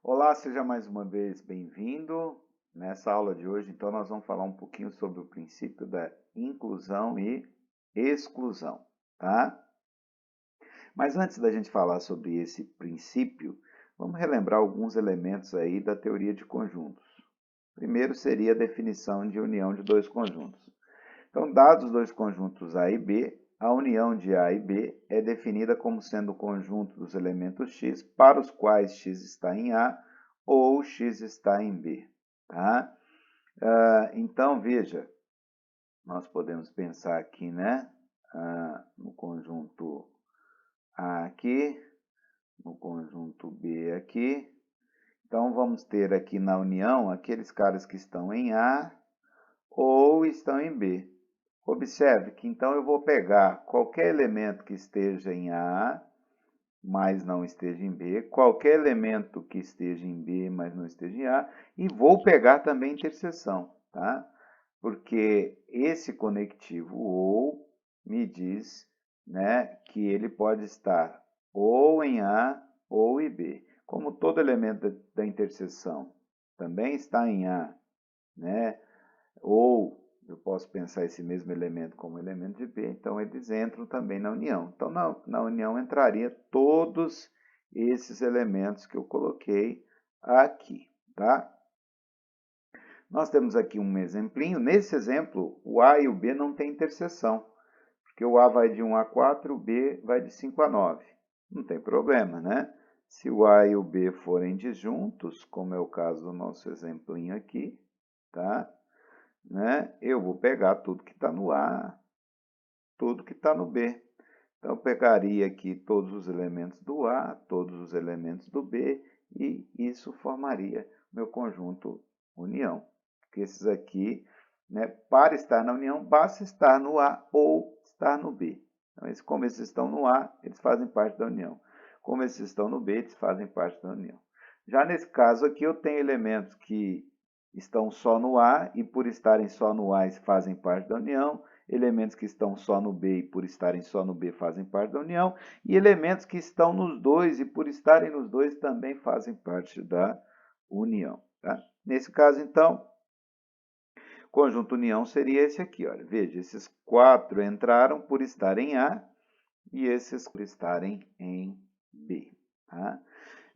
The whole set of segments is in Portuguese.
Olá, seja mais uma vez bem-vindo. Nessa aula de hoje, então, nós vamos falar um pouquinho sobre o princípio da inclusão e exclusão, tá? Mas antes da gente falar sobre esse princípio, vamos relembrar alguns elementos aí da teoria de conjuntos. Primeiro seria a definição de união de dois conjuntos. Então, dados os dois conjuntos A e B, a união de A e B é definida como sendo o conjunto dos elementos x para os quais x está em A ou x está em B. Tá? Então, veja, nós podemos pensar aqui, né, no conjunto A aqui, no conjunto B aqui. Então, vamos ter aqui na união aqueles caras que estão em A ou estão em B. Observe que então eu vou pegar qualquer elemento que esteja em A, mas não esteja em B, qualquer elemento que esteja em B, mas não esteja em A, e vou pegar também interseção, tá? Porque esse conectivo ou me diz, né, que ele pode estar ou em A ou em B. Como todo elemento da interseção também está em A, né, ou eu posso pensar esse mesmo elemento como elemento de B, então eles entram também na união. Então, na união entraria todos esses elementos que eu coloquei aqui, tá? Nós temos aqui um exemplinho. Nesse exemplo, o A e o B não têm interseção, porque o A vai de 1 a 4, o B vai de 5 a 9. Não tem problema, né? Se o A e o B forem disjuntos, como é o caso do nosso exemplinho aqui, tá? Né? Eu vou pegar tudo que está no A, tudo que está no B. Então, eu pegaria aqui todos os elementos do A, todos os elementos do B, e isso formaria meu conjunto união. Porque esses aqui, né, para estar na união, basta estar no A ou estar no B. Então, como esses estão no A, eles fazem parte da união. Como esses estão no B, eles fazem parte da união. Já nesse caso aqui, eu tenho elementos que estão só no A, e por estarem só no A, eles fazem parte da união. Elementos que estão só no B e por estarem só no B fazem parte da união. E elementos que estão nos dois e por estarem nos dois também fazem parte da união. Tá? Nesse caso, então, conjunto união seria esse aqui. Olha. Veja, esses 4 entraram por estarem em A e esses por estarem em B. Tá?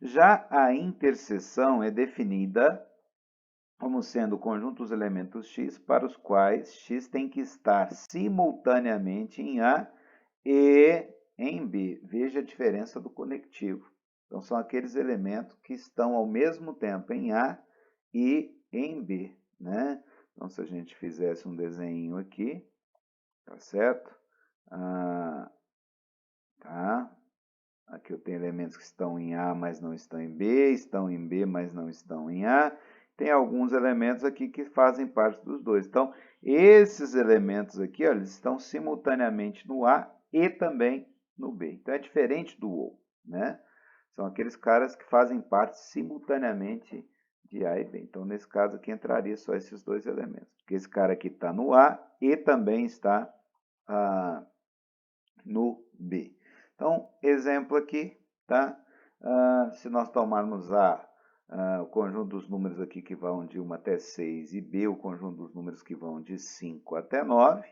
Já a interseção é definida como sendo o conjunto dos elementos x para os quais x tem que estar simultaneamente em A e em B. Veja a diferença do conectivo. Então, são aqueles elementos que estão ao mesmo tempo em A e em B, né? Então, se a gente fizesse um desenho aqui, tá certo? Tá? Aqui eu tenho elementos que estão em A, mas não estão em B, estão em B, mas não estão em A. Tem alguns elementos aqui que fazem parte dos dois. Então, esses elementos aqui, ó, eles estão simultaneamente no A e também no B. Então, é diferente do OU, né? São aqueles caras que fazem parte simultaneamente de A e B. Então, nesse caso aqui, entraria só esses dois elementos. Porque esse cara aqui está no A e também está no B. Então, exemplo aqui, tá? Se nós tomarmos A, o conjunto dos números aqui que vão de 1 até 6 e B, o conjunto dos números que vão de 5 até 9,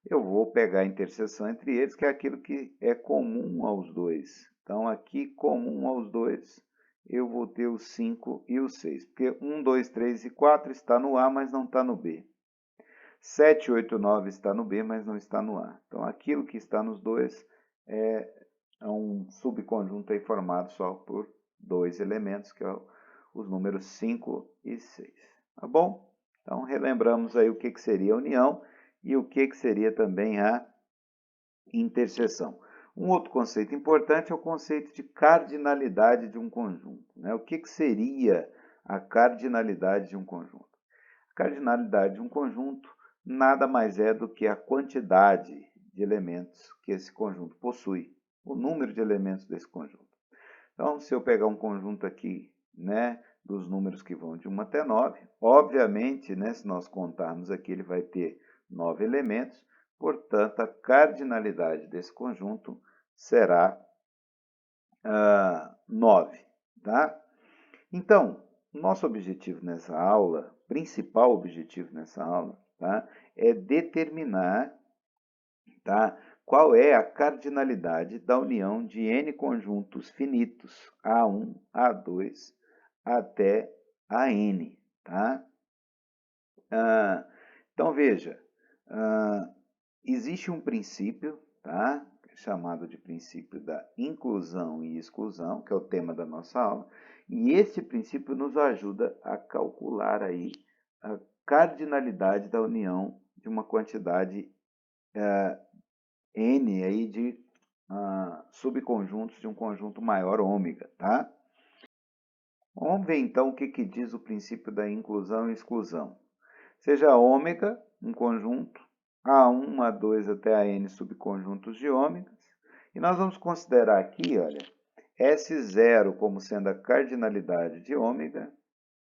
eu vou pegar a interseção entre eles, que é aquilo que é comum aos dois. Então, aqui, comum aos dois, eu vou ter o 5 e o 6, porque 1, 2, 3 e 4 está no A, mas não está no B. 7, 8, 9 está no B, mas não está no A. Então, aquilo que está nos dois é um subconjunto aí formado só por dois elementos, que é os números 5 e 6. Tá bom? Então, relembramos aí o que seria a união e o que seria também a interseção. Um outro conceito importante é o conceito de cardinalidade de um conjunto, né? O que seria a cardinalidade de um conjunto? A cardinalidade de um conjunto nada mais é do que a quantidade de elementos que esse conjunto possui, o número de elementos desse conjunto. Então, se eu pegar um conjunto aqui, né, dos números que vão de 1 até 9, obviamente, né, se nós contarmos aqui, ele vai ter 9 elementos, portanto, a cardinalidade desse conjunto será 9, tá? Então, nosso objetivo nessa aula, principal objetivo nessa aula, tá, é determinar, tá, qual é a cardinalidade da união de n conjuntos finitos, A1, A2, até AN. Tá? Então, veja, existe um princípio, tá, chamado de princípio da inclusão e exclusão, que é o tema da nossa aula, e esse princípio nos ajuda a calcular aí a cardinalidade da união de uma quantidade N aí de subconjuntos de um conjunto maior ômega, tá? Vamos ver então o que diz o princípio da inclusão e exclusão. Seja ômega, um conjunto, A1, A2 até AN subconjuntos de ômegas, e nós vamos considerar aqui, olha, S0 como sendo a cardinalidade de ômega,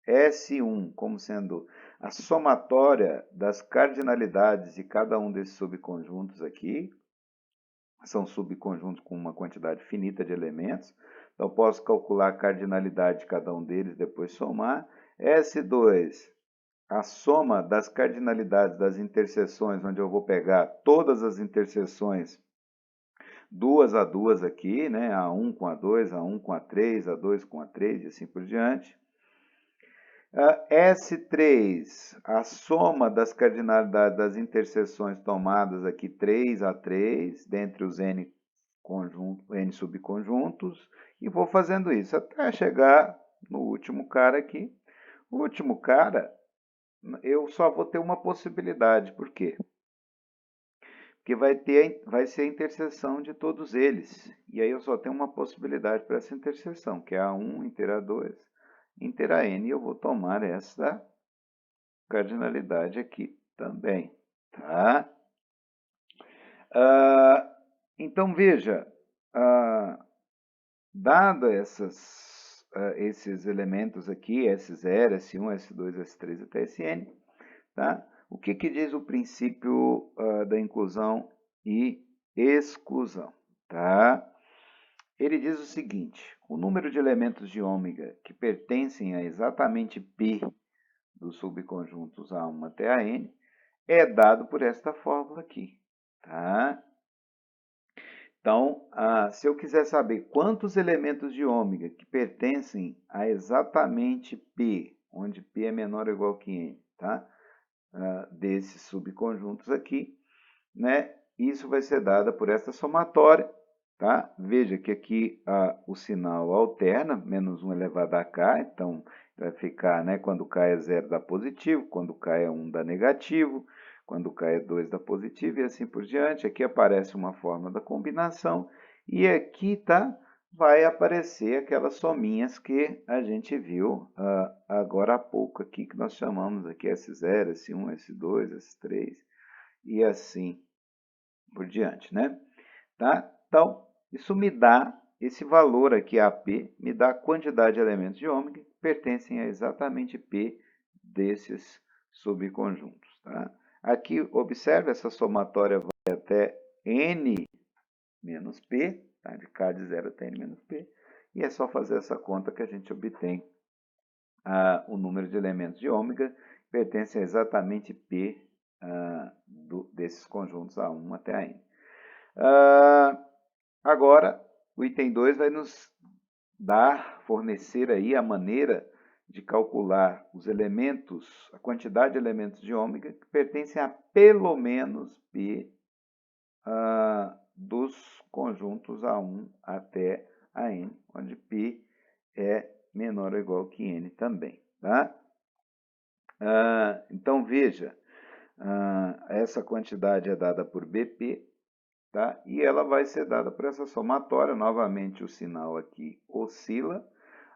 S1 como sendo a somatória das cardinalidades de cada um desses subconjuntos aqui, são subconjuntos com uma quantidade finita de elementos, então posso calcular a cardinalidade de cada um deles, depois somar. S2, a soma das cardinalidades das interseções, onde eu vou pegar todas as interseções duas a duas aqui, né? A1 com A2, A1 com A3, A2 com A3 e assim por diante. S3, a soma das cardinalidades das interseções tomadas aqui 3 a 3, dentre os N subconjuntos, e vou fazendo isso até chegar no último cara aqui. O último cara, eu só vou ter uma possibilidade. Por quê? Porque vai ser a interseção de todos eles. E aí eu só tenho uma possibilidade para essa interseção, que é A1 inter A2 inter AN. E eu vou tomar essa cardinalidade aqui também. Tá? Então, veja, dado esses elementos aqui, S0, S1, S2, S3 até Sn, tá? O que diz o princípio da inclusão e exclusão? Tá? Ele diz o seguinte: o número de elementos de ômega que pertencem a exatamente P dos subconjuntos A1 até AN é dado por esta fórmula aqui. Tá? Então, se eu quiser saber quantos elementos de ômega que pertencem a exatamente P, onde P é menor ou igual que N, tá? Desses subconjuntos aqui, né? Isso vai ser dado por essa somatória, tá? Veja que aqui o sinal alterna, menos 1 elevado a k, então vai ficar, né? Quando k é 0 dá positivo, quando k é 1 dá negativo, quando k é 2 dá positivo e assim por diante. Aqui aparece uma forma da combinação e aqui, tá? Vai aparecer aquelas sominhas que a gente viu agora há pouco aqui, que nós chamamos aqui S0, S1, S2, S3 e assim por diante, né? Tá? Então, isso me dá, esse valor aqui, AP, me dá a quantidade de elementos de ômega que pertencem a exatamente P desses subconjuntos. Tá? Aqui, observe, essa somatória vai até N menos P, tá? De K de 0 até N menos P, e é só fazer essa conta que a gente obtém o número de elementos de ômega que pertencem a exatamente P desses conjuntos A1 até a N. Agora, o item 2 vai nos fornecer aí a maneira de calcular os elementos, a quantidade de elementos de ômega que pertencem a pelo menos P dos conjuntos A1 até a N, onde P é menor ou igual que N também. Tá? Então, veja, essa quantidade é dada por BP, tá? E ela vai ser dada por essa somatória. Novamente, o sinal aqui oscila.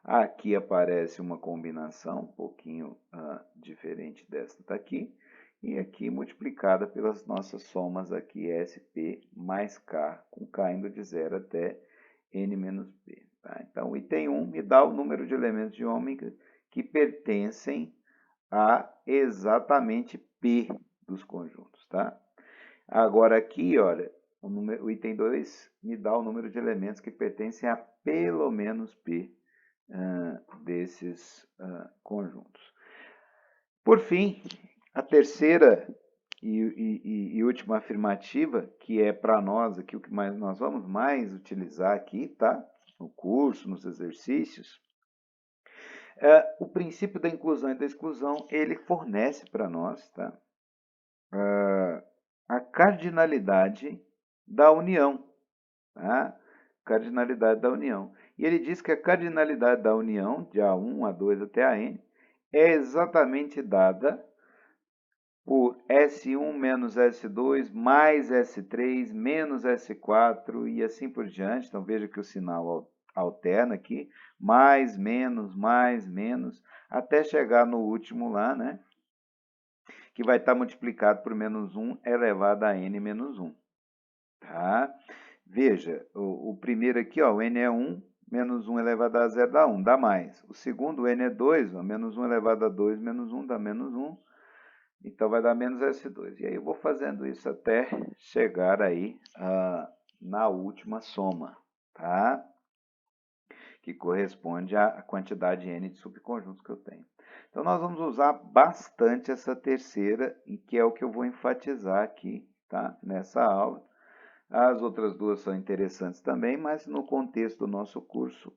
Aqui aparece uma combinação um pouquinho diferente desta daqui. E aqui multiplicada pelas nossas somas aqui, SP mais K, com K indo de 0 até N menos P. Tá? Então, o item 1 me dá o número de elementos de ômega que pertencem a exatamente P dos conjuntos. Tá? Agora aqui, olha, o item 2 me dá o número de elementos que pertencem a pelo menos P desses conjuntos. Por fim, a terceira e última afirmativa, que é para nós aqui o que nós vamos mais utilizar aqui, tá? No curso, nos exercícios, o princípio da inclusão e da exclusão, ele fornece para nós, tá? A cardinalidade da união, tá? Cardinalidade da união. E ele diz que a cardinalidade da união, de A1, A2 até AN, é exatamente dada por S1 menos S2 mais S3 menos S4 e assim por diante. Então veja que o sinal alterna aqui, mais, menos, até chegar no último lá, né? Que vai estar multiplicado por menos 1 elevado a n menos 1. Tá? Veja, o primeiro aqui, ó, o n é 1, menos 1 elevado a 0 dá 1, dá mais. O segundo, o n é 2, ó, menos 1 elevado a 2 menos 1 dá menos 1. Então, vai dar menos S2. E aí, eu vou fazendo isso até chegar aí na última soma, tá? Que corresponde à quantidade n de subconjuntos que eu tenho. Então, nós vamos usar bastante essa terceira, e que é o que eu vou enfatizar aqui, tá? Nessa aula. As outras duas são interessantes também, mas no contexto do nosso curso,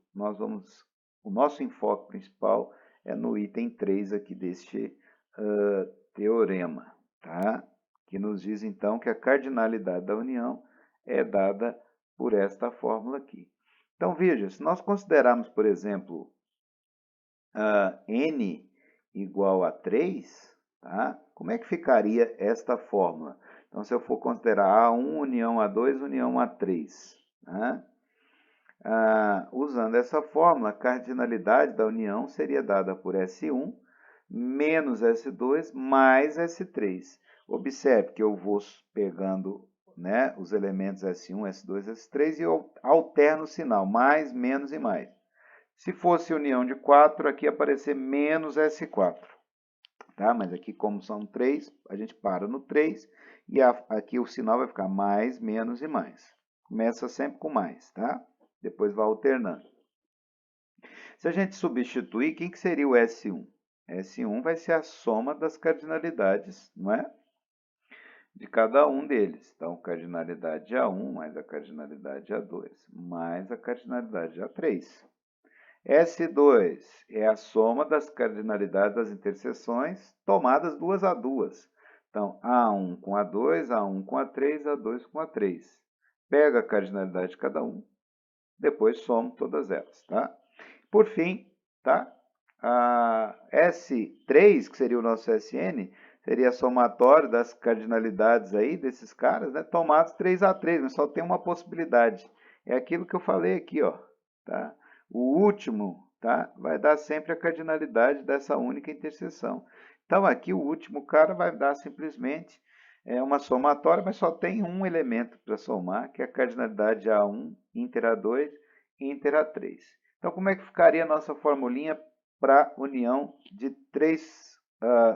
o nosso enfoque principal é no item 3 aqui deste teorema, tá? Que nos diz então que a cardinalidade da união é dada por esta fórmula aqui. Então veja, se nós considerarmos, por exemplo, n igual a 3, tá? Como é que ficaria esta fórmula? Então, se eu for considerar A1 união A2 união A3, tá? Usando essa fórmula, a cardinalidade da união seria dada por S1 menos S2 mais S3. Observe que eu vou pegando, né, os elementos S1, S2, S3 e eu alterno o sinal, mais, menos e mais. Se fosse união de 4, aqui ia aparecer menos S4. Tá? Mas aqui, como são 3, a gente para no 3 e aqui o sinal vai ficar mais, menos e mais. Começa sempre com mais, tá? Depois vai alternando. Se a gente substituir, quem que seria o S1? S1 vai ser a soma das cardinalidades, não é? De cada um deles. Então, cardinalidade de A1 mais a cardinalidade de A2 mais a cardinalidade de A3. S2 é a soma das cardinalidades das interseções tomadas duas a duas. Então, A1 com A2, A1 com A3, A2 com A3. Pega a cardinalidade de cada um, depois somo todas elas, tá? Por fim, tá? A S3, que seria o nosso SN, seria somatório das cardinalidades aí desses caras, né? Tomados 3 a 3, mas só tem uma possibilidade. É aquilo que eu falei aqui, ó, tá? O último, tá? Vai dar sempre a cardinalidade dessa única interseção. Então, aqui o último cara vai dar simplesmente uma somatória, mas só tem um elemento para somar, que é a cardinalidade A1, inter A2 e inter A3. Então, como é que ficaria a nossa formulinha para união de três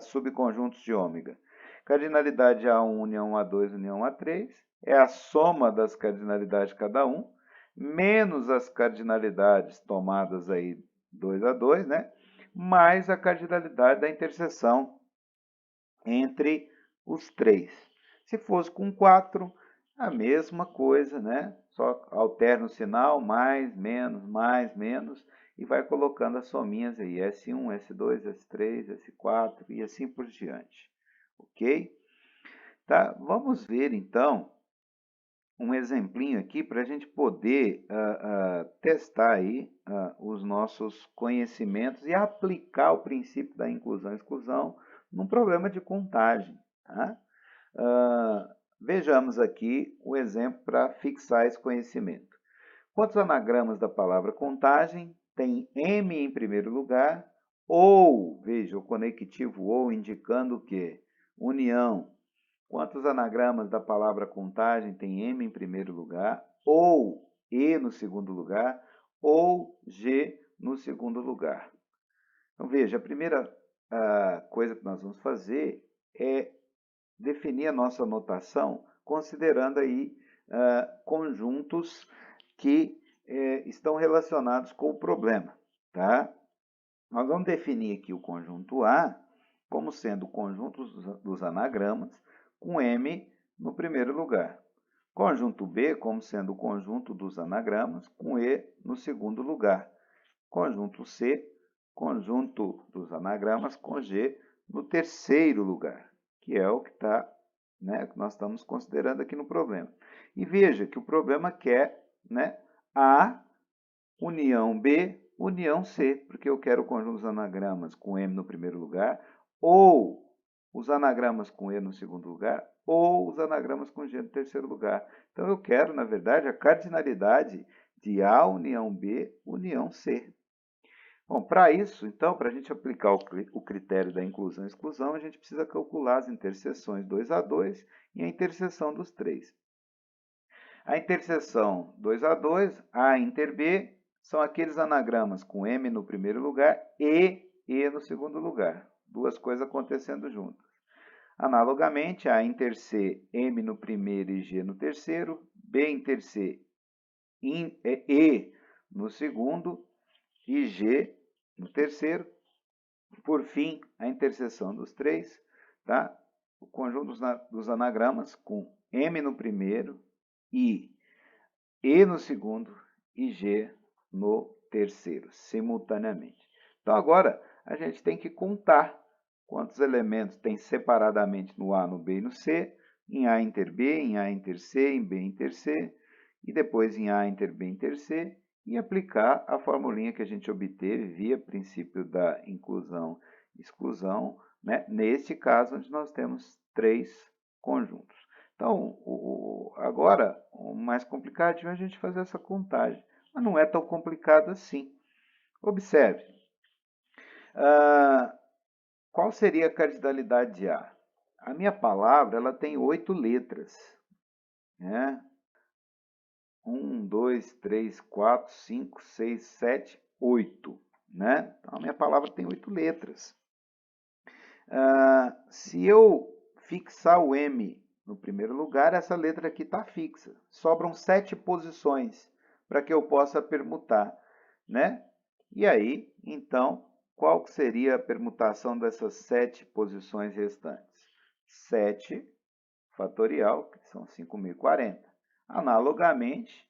subconjuntos de ômega? Cardinalidade A1, união A2, união A3, é a soma das cardinalidades de cada um, menos as cardinalidades tomadas aí 2 a 2, né? Mais a cardinalidade da interseção entre os três. Se fosse com 4, a mesma coisa, né? Só alterna o sinal, mais, menos, e vai colocando as sominhas aí, S1, S2, S3, S4 e assim por diante. Ok? Tá? Vamos ver, então, um exemplinho aqui para a gente poder testar aí os nossos conhecimentos e aplicar o princípio da inclusão e exclusão num problema de contagem. Tá? Vejamos aqui o exemplo para fixar esse conhecimento. Quantos anagramas da palavra contagem tem M em primeiro lugar, ou, veja, o conectivo ou indicando o quê? União. Quantos anagramas da palavra contagem tem M em primeiro lugar, ou E no segundo lugar, ou G no segundo lugar? Então, veja, a primeira coisa que nós vamos fazer é definir a nossa notação considerando aí conjuntos que estão relacionados com o problema. tá? Nós vamos definir aqui o conjunto A como sendo o conjunto dos anagramas com M no primeiro lugar. Conjunto B como sendo o conjunto dos anagramas com E no segundo lugar. Conjunto C, conjunto dos anagramas com G no terceiro lugar, que é o que que nós estamos considerando aqui no problema. E veja que o problema quer, A união B, união C, porque eu quero o conjunto dos anagramas com M no primeiro lugar, ou os anagramas com E no segundo lugar, ou os anagramas com G no terceiro lugar. Então, eu quero, na verdade, a cardinalidade de A união B, união C. Bom, para isso, então, para a gente aplicar o critério da inclusão e exclusão, a gente precisa calcular as interseções 2 a 2 e a interseção dos três. A interseção 2 a 2, A inter B, são aqueles anagramas com M no primeiro lugar e E no segundo lugar. Duas coisas acontecendo juntas. Analogamente, A inter C, M no primeiro e G no terceiro, B inter C, E no segundo e G no terceiro. Por fim, a interseção dos três, tá? O conjunto dos anagramas com M no primeiro e no segundo e G no terceiro, simultaneamente. Então, agora, a gente tem que contar quantos elementos tem separadamente no A, no B e no C, em A inter B, em A inter C, em B inter C, e depois em A inter B inter C, e aplicar a formulinha que a gente obteve via princípio da inclusão e exclusão, neste caso onde nós temos três conjuntos. Então, agora, o mais complicado é a gente fazer essa contagem, mas não é tão complicado assim. Observe, qual seria a cardinalidade de A? A minha palavra ela tem 8 letras. 1, 2, 3, 4, 5, 6, 7, 8. Então, a minha palavra tem 8 letras. Se eu fixar o M no primeiro lugar, essa letra aqui está fixa. Sobram 7 posições para que eu possa permutar. E aí, então, qual seria a permutação dessas 7 posições restantes? 7 fatorial, que são 5.040. Analogamente,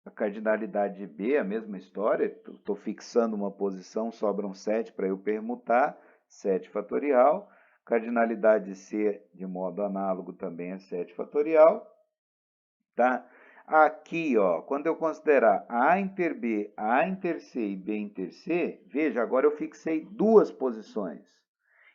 a cardinalidade de B, a mesma história, estou fixando uma posição, sobram 7 para eu permutar, 7 fatorial. Cardinalidade de C, de modo análogo, também é 7 fatorial. Tá? Aqui, quando eu considerar A inter B, A inter C e B inter C, veja, agora eu fixei 2 posições.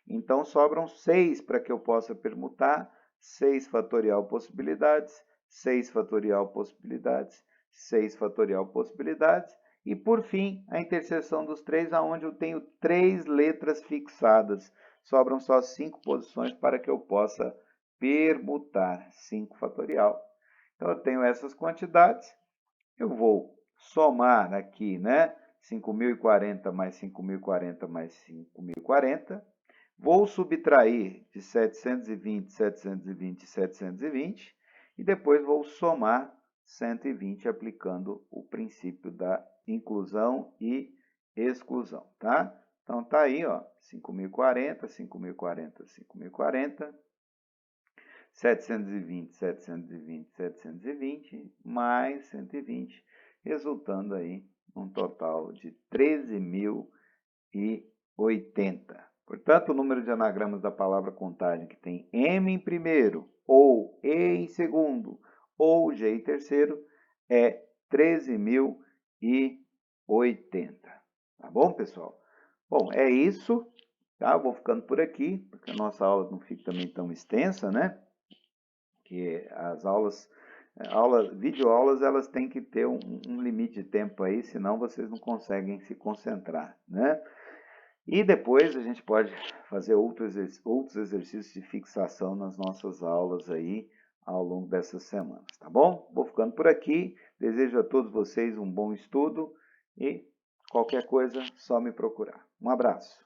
Então, sobram 6 para que eu possa permutar, 6 fatorial possibilidades, 6 fatorial possibilidades, 6 fatorial possibilidades, e por fim, a interseção dos três, onde eu tenho 3 letras fixadas. Sobram só 5 posições para que eu possa permutar, 5 fatorial. Então, eu tenho essas quantidades, eu vou somar aqui, 5.040 mais 5.040 mais 5.040, vou subtrair de 720, 720 e 720, e depois vou somar 120, aplicando o princípio da inclusão e exclusão, tá? Então, tá aí, 5.040, 5.040, 5.040, 720, 720, 720, mais 120, resultando aí um total de 13.080. Portanto, o número de anagramas da palavra contagem que tem M em primeiro, ou E em segundo, ou G em terceiro, é 13.080. Tá bom, pessoal? Bom, é isso. Tá? Eu vou ficando por aqui, porque a nossa aula não fica também tão extensa, Que as videoaulas, elas têm que ter um limite de tempo aí, senão vocês não conseguem se concentrar, E depois a gente pode fazer outros exercícios de fixação nas nossas aulas aí ao longo dessas semanas, tá bom? Vou ficando por aqui, desejo a todos vocês um bom estudo e qualquer coisa, só me procurar. Um abraço.